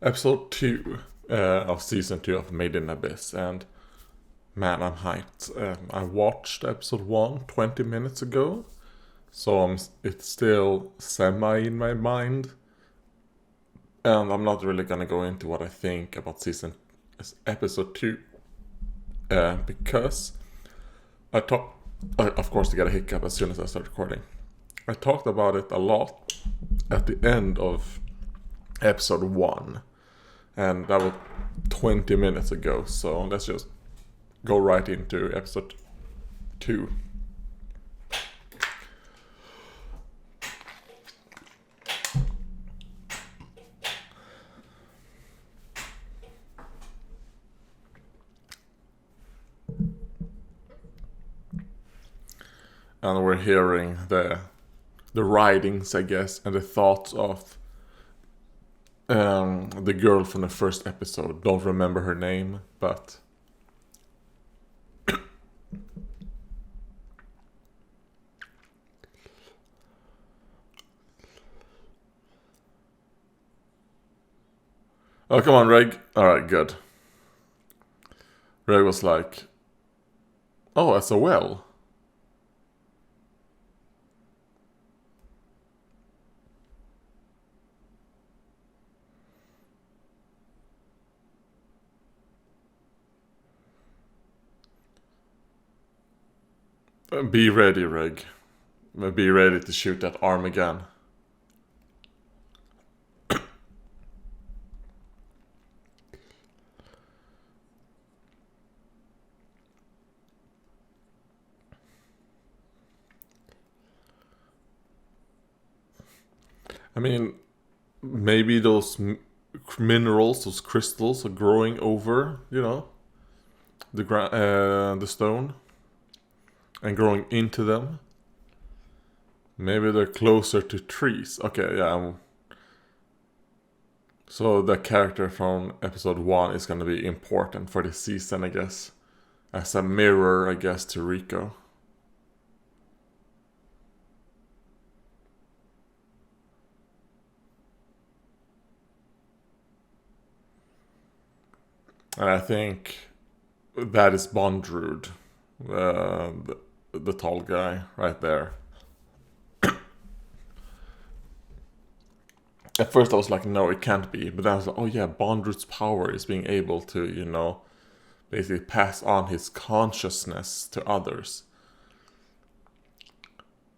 Episode 2 of season 2 of Made in Abyss, and man, I'm hyped. I watched episode 1 20 minutes ago, so it's still semi in my mind, and I'm not really gonna go into what I think about episode 2 because I talked, of course, to get a hiccup as soon as I start recording. I talked about it a lot at the end of episode 1. And that was 20 minutes ago, so let's just go right into episode 2. And we're hearing the writings, I guess, and the thoughts of the girl from the first episode. Don't remember her name, but oh, come on, Reg. Alright, good. Reg was like, oh, that's a well. Be ready, Reg. Be ready to shoot that arm again. I mean, maybe those minerals, those crystals, are growing over, the stone, and growing into them. Maybe they're closer to trees. Okay, yeah. So the character from episode 1 is going to be important for this season, I guess, as a mirror, I guess, to Rico. And I think that is Bondrud, the tall guy right there. At first I was like, no, it can't be. But then I was like, oh yeah, Bondrud's power is being able to, basically pass on his consciousness to others.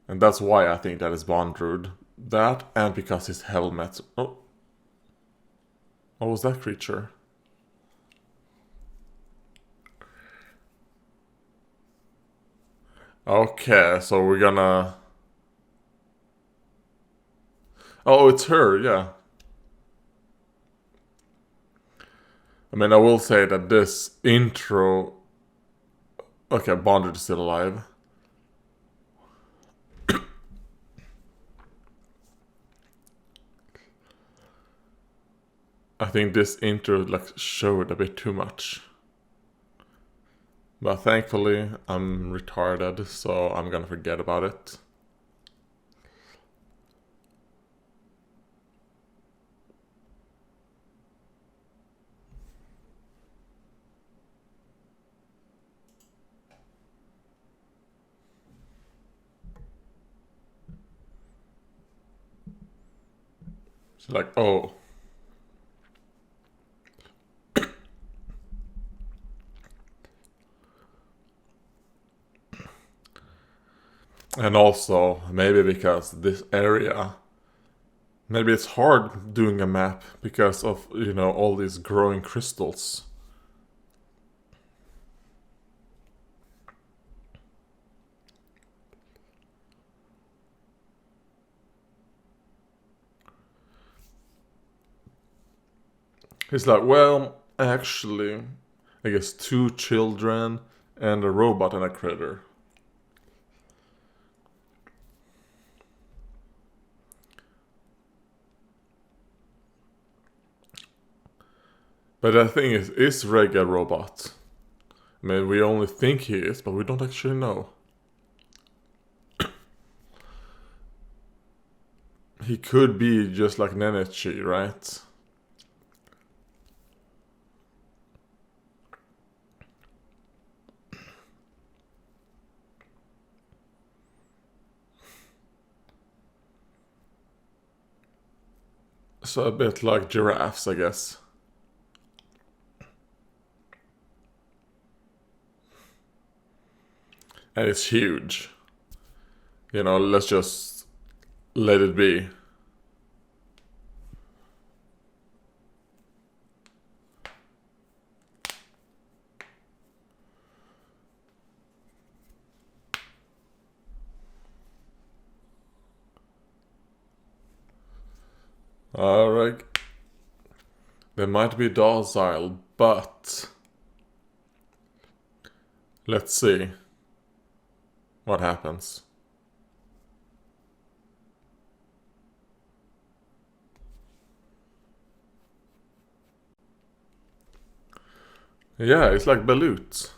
And that's why I think that is Bondrud. That, and because his helmet... Oh. What was that creature? Okay, so we're gonna... Oh, it's her, yeah. I mean, I will say that this intro... Okay, Bondrud is still alive. I think this intro showed a bit too much. But thankfully, I'm retarded, so I'm gonna forget about it. She's like, oh. And also, maybe because this area, maybe it's hard doing a map because of, all these growing crystals. He's like, well, actually, I guess 2 children and a robot and a critter. But the thing is Reg a robot? I mean, we only think he is, but we don't actually know. He could be just like Nenechi, right? So a bit like giraffes, I guess. And it's huge. You know, let's just let it be. Alright. They might be docile, but let's see what happens. Yeah, it's like balloons.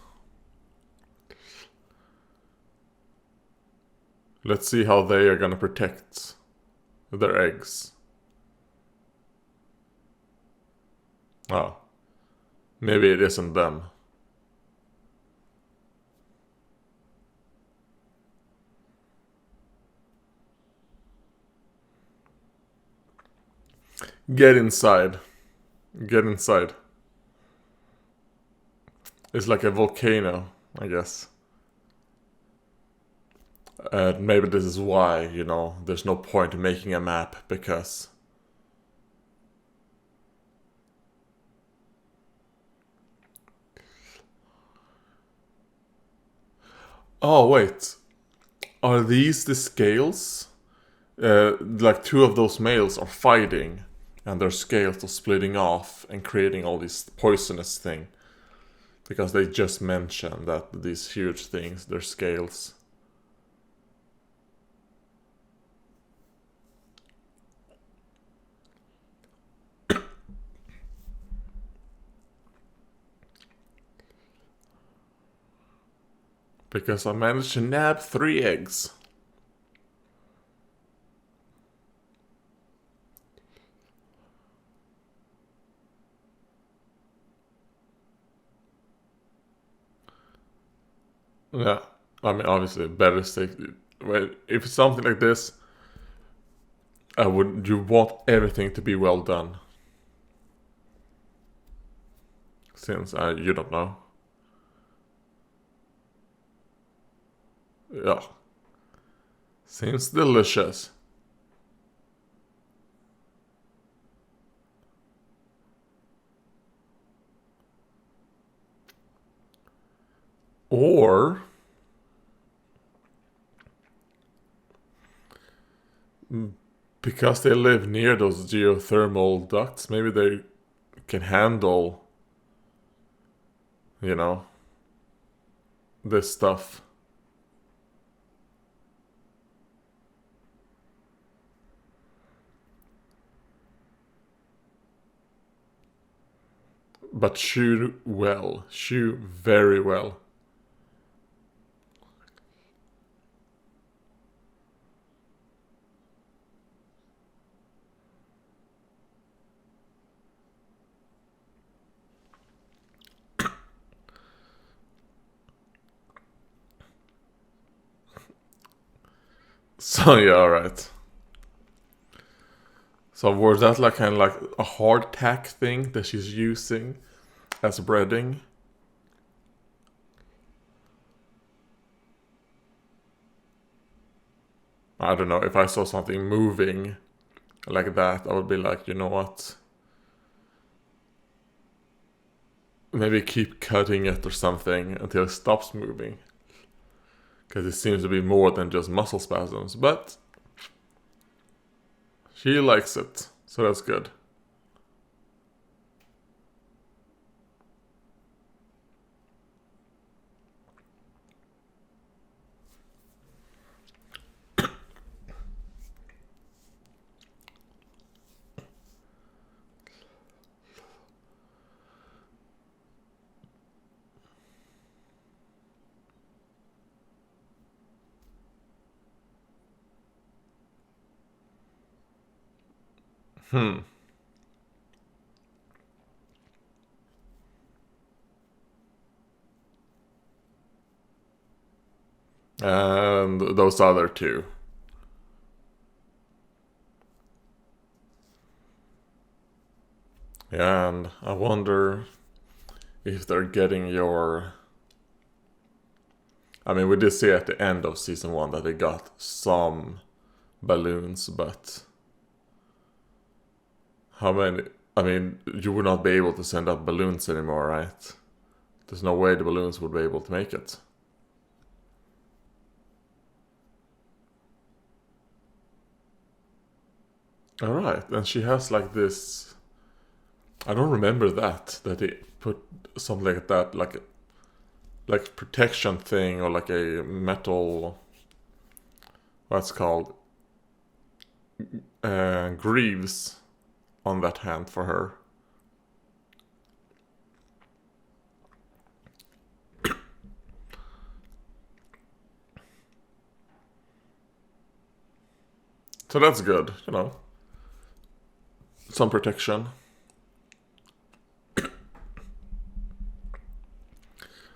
Let's see how they are gonna protect their eggs. Oh. Maybe it isn't them. Get inside. Get inside. It's like a volcano, I guess. Maybe this is why, you know, there's no point in making a map, because oh wait, are these the scales? Like two of those males are fighting, and their scales are splitting off and creating all this poisonous thing. Because they just mentioned that these huge things, their scales. Because I managed to nab 3 eggs. Yeah, I mean, obviously, better safety. Well, if it's something like this, you want everything to be well done. Since you don't know. Yeah. Seems delicious. Or because they live near those geothermal ducts, maybe they can handle, you know, this stuff. But chew well. Chew very well. So yeah, alright. So was that like kind of like a hardtack thing that she's using as breading? I don't know, if I saw something moving like that, I would be like, you know what? Maybe keep cutting it or something until it stops moving. Because it seems to be more than just muscle spasms, but she likes it, so that's good. Hmm. And those other two. Yeah, and I wonder if they're getting your... I mean, we did see at the end of season 1 that they got some balloons, but how many? I mean, you would not be able to send up balloons anymore, right? There's no way the balloons would be able to make it. Alright, and she has like this... I don't remember that they put something like that, like protection thing, or like a metal... What's called? Greaves on that hand for her. So that's good, you know. Some protection.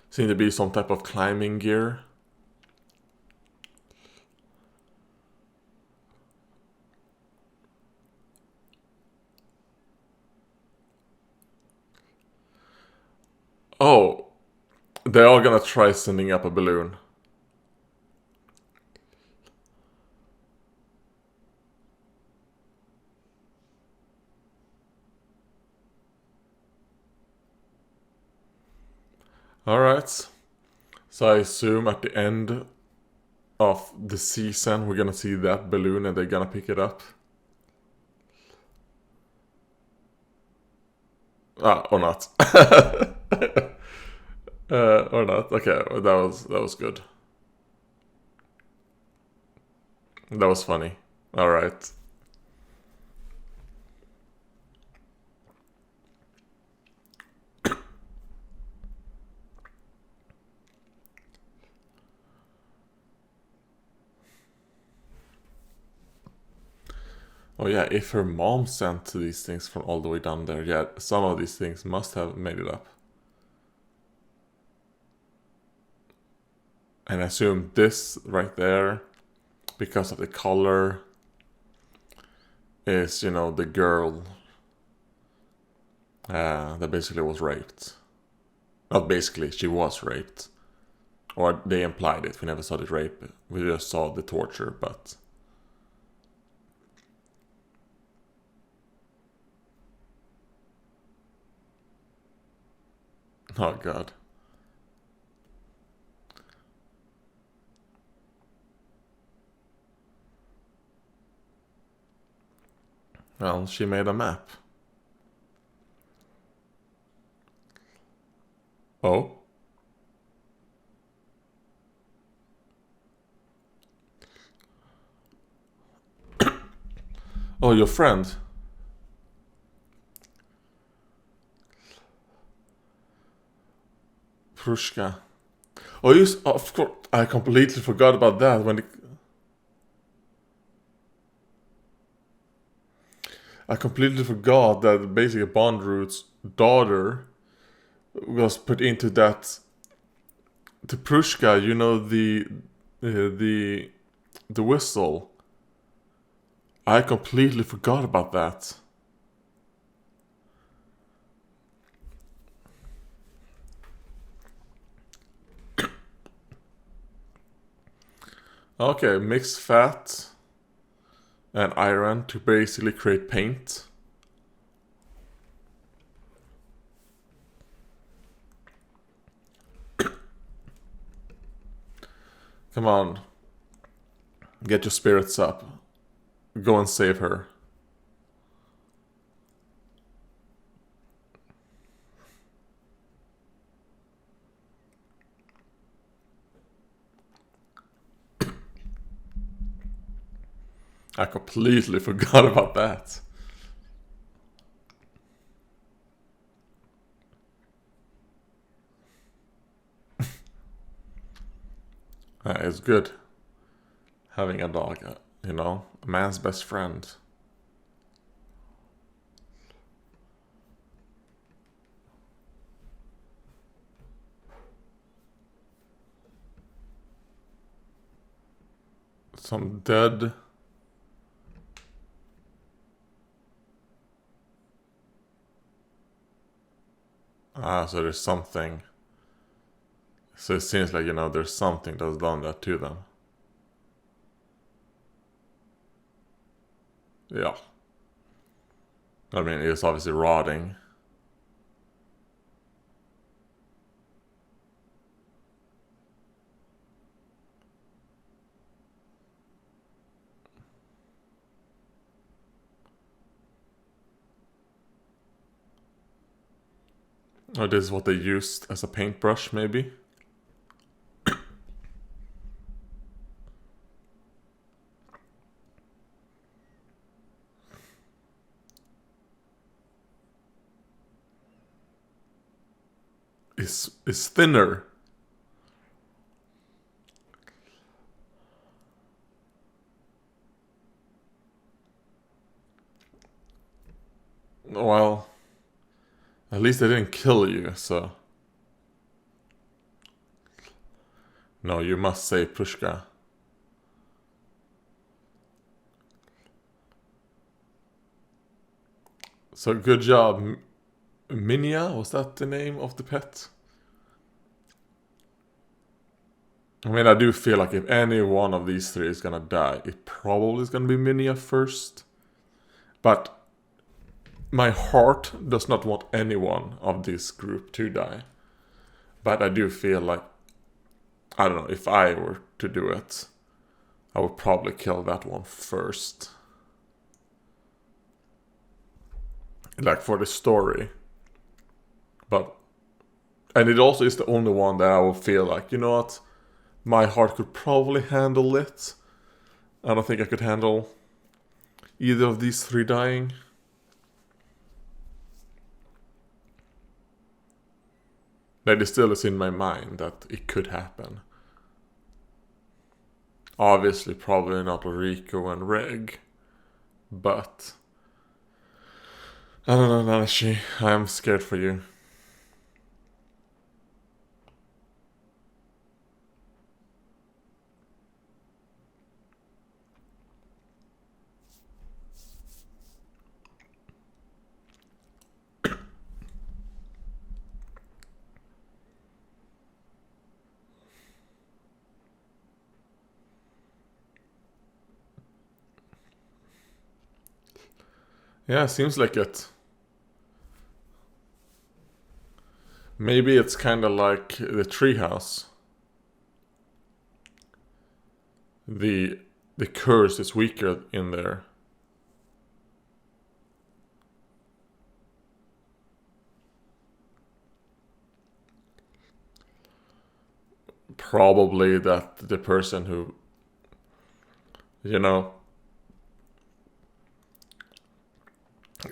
Seem to be some type of climbing gear. Oh, they're all gonna try sending up a balloon. Alright. So I assume at the end of the season we're gonna see that balloon and they're gonna pick it up. Or not. Or not. Okay, that was good. That was funny. Alright. Oh yeah, if her mom sent these things from all the way down there, yeah, some of these things must have made it up. And I assume this right there, because of the color, is, you know, the girl that basically was raped. Not basically, she was raped. Or they implied it. We never saw the rape. We just saw the torture, but... Oh god. Well, she made a map. Oh? Oh, your friend? Prushka. Oh, of course, I completely forgot about that when I completely forgot that basically Bondroot's daughter was put into that... The Prushka, you know, the whistle. I completely forgot about that. Okay, mix fat and iron to basically create paint. Come on. Get your spirits up. Go and save her. I completely forgot about that. It's good having a dog, you know, a man's best friend. Some dead... So there's something. So it seems like, there's something that's done that to them. Yeah. I mean, it's obviously rotting. Or this is what they used as a paintbrush, maybe? Is thinner. Well, at least they didn't kill you, so... No, you must say Pushka. So good job. Minya, was that the name of the pet? I mean, I do feel like if any one of these three is gonna die, it probably is gonna be Minya first. But my heart does not want any one of this group to die. But I do feel like, I don't know, if I were to do it, I would probably kill that one first. Like for the story. And it also is the only one that I will feel like, you know what? My heart could probably handle it. I don't think I could handle either of these three dying. That it still is in my mind that it could happen. Obviously, probably not Rico and Reg. But... I don't know, Nanashi. I am scared for you. Yeah, seems like it. Maybe it's kind of like the treehouse. The curse is weaker in there. Probably that the person who,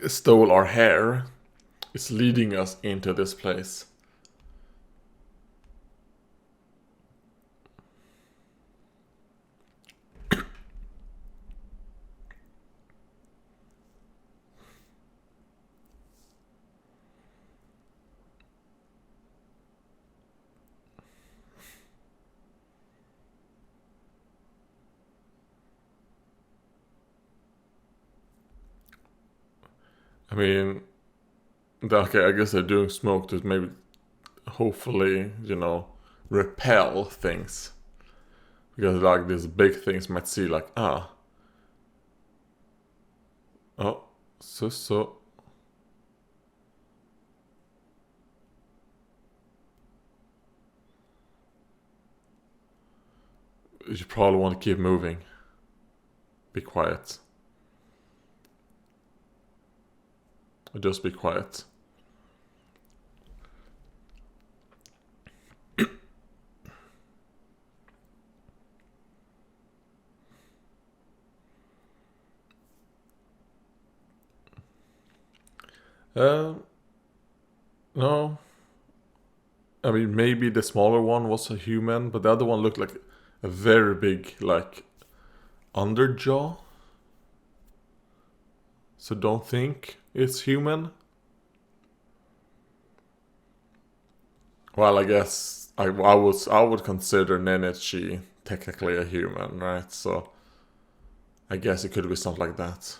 stole our hair is leading us into this place. I mean, okay, I guess they're doing smoke to maybe, hopefully, repel things. Because like these big things might see like, oh, so. You probably want to keep moving. Be quiet. Just be quiet. No. I mean, maybe the smaller one was a human, but the other one looked like a very big, like, underjaw. So don't think it's human. Well, I guess I would consider Nenechi technically a human, right? So I guess it could be something like that.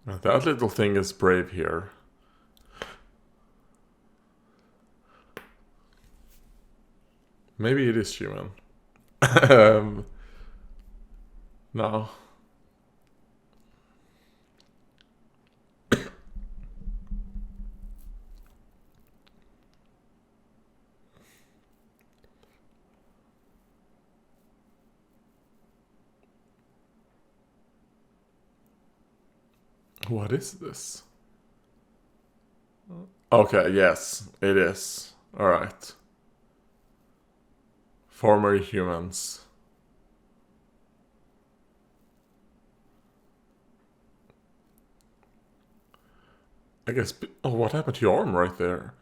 That little thing is brave here. Maybe it is human. No. What is this? Okay, yes, it is. Alright. Former humans. I guess. Oh, what happened to your arm right there?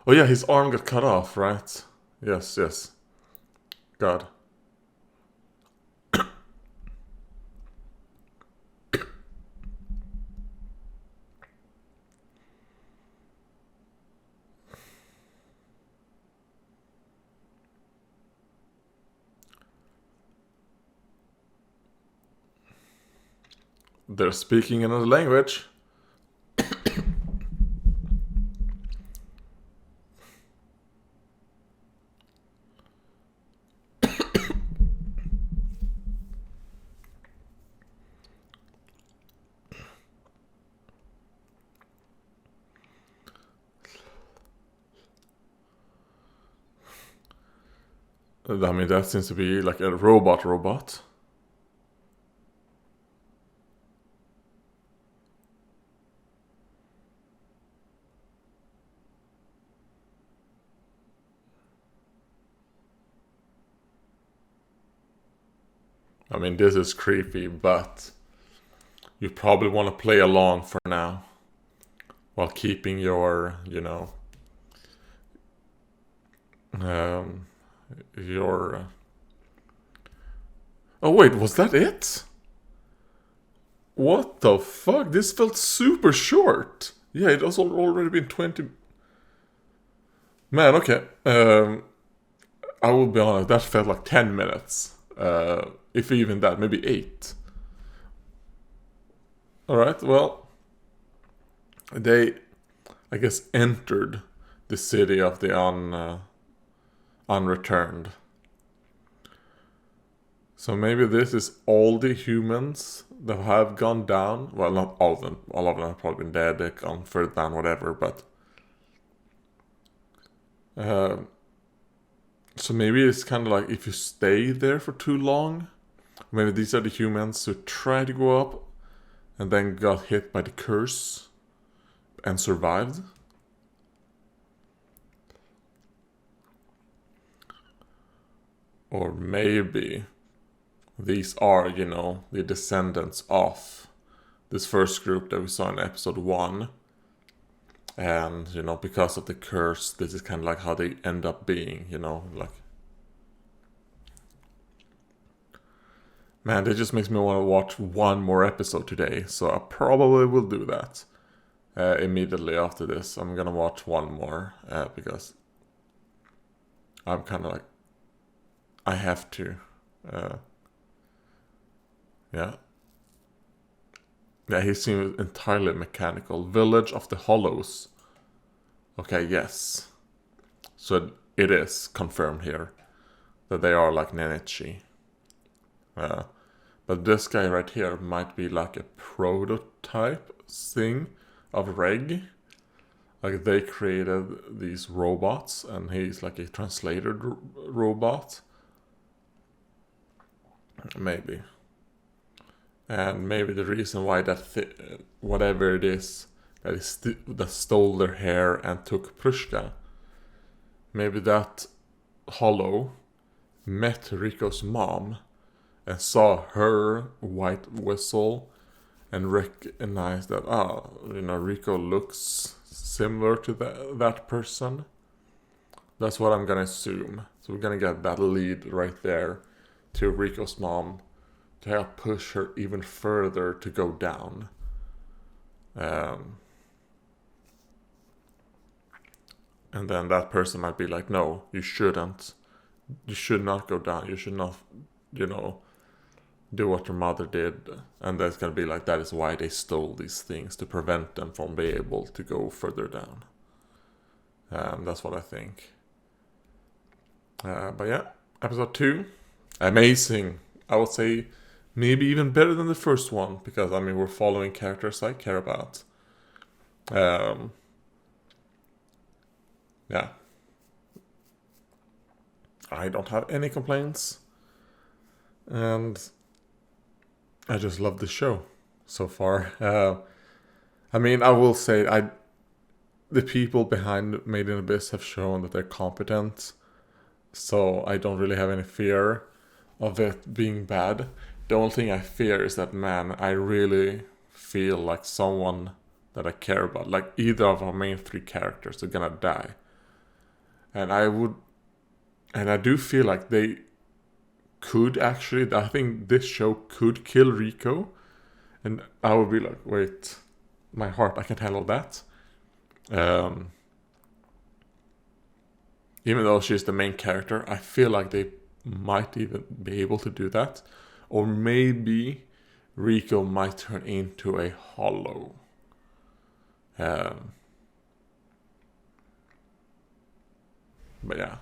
Oh, yeah, his arm got cut off, right? Yes, yes. God. They're speaking another language. I mean, that seems to be like a robot. I mean, this is creepy, but you probably want to play along for now. While keeping your, your... Oh wait, was that it? What the fuck? This felt super short. Yeah, it has already been 20... Man, okay. I will be honest, that felt like 10 minutes. If even that, maybe 8. Alright, well... They, I guess, entered the city of the unreturned. So maybe this is all the humans that have gone down. Well, not all of them. All of them have probably been dead, they've gone further down, whatever. But so maybe it's kind of like if you stay there for too long. Maybe these are the humans who tried to go up and then got hit by the curse and survived. Or maybe these are, the descendants of this first group that we saw in episode 1. And, because of the curse, this is kind of like how they end up being, like... Man, that just makes me want to watch one more episode today, so I probably will do that. Immediately after this, I'm gonna watch one more, because I'm kind of like... I have to. Yeah. Yeah, he seems entirely mechanical. Village of the Hollows. Okay, yes. So it is confirmed here that they are like Nenichi. But this guy right here might be like a prototype thing of Reg. Like they created these robots and he's like a translated robot. Maybe. And maybe the reason why that whatever it is that stole their hair and took Prushka, maybe that hollow met Rico's mom and saw her white whistle and recognized that Rico looks similar to that person. That's what I'm gonna assume. So we're gonna get that lead right there to Rico's mom to help push her even further to go down. And then that person might be like, no, you shouldn't. You should not go down. You should not, do what your mother did, and that's gonna be like, that is why they stole these things, to prevent them from being able to go further down. That's what I think. But yeah, episode 2, amazing. I would say maybe even better than the first one, because I mean, we're following characters I care about. Yeah, I don't have any complaints, and I just love the show so far. I mean, I will say, the people behind Made in Abyss have shown that they're competent, so I don't really have any fear of it being bad. The only thing I fear is that, man, I really feel like someone that I care about, like either of our main 3 characters, are gonna die. And I do feel like they could actually, I think this show could kill Rico. And I would be like, wait, my heart, I can't handle that. Even though she's the main character, I feel like they might even be able to do that. Or maybe Rico might turn into a hollow. But yeah,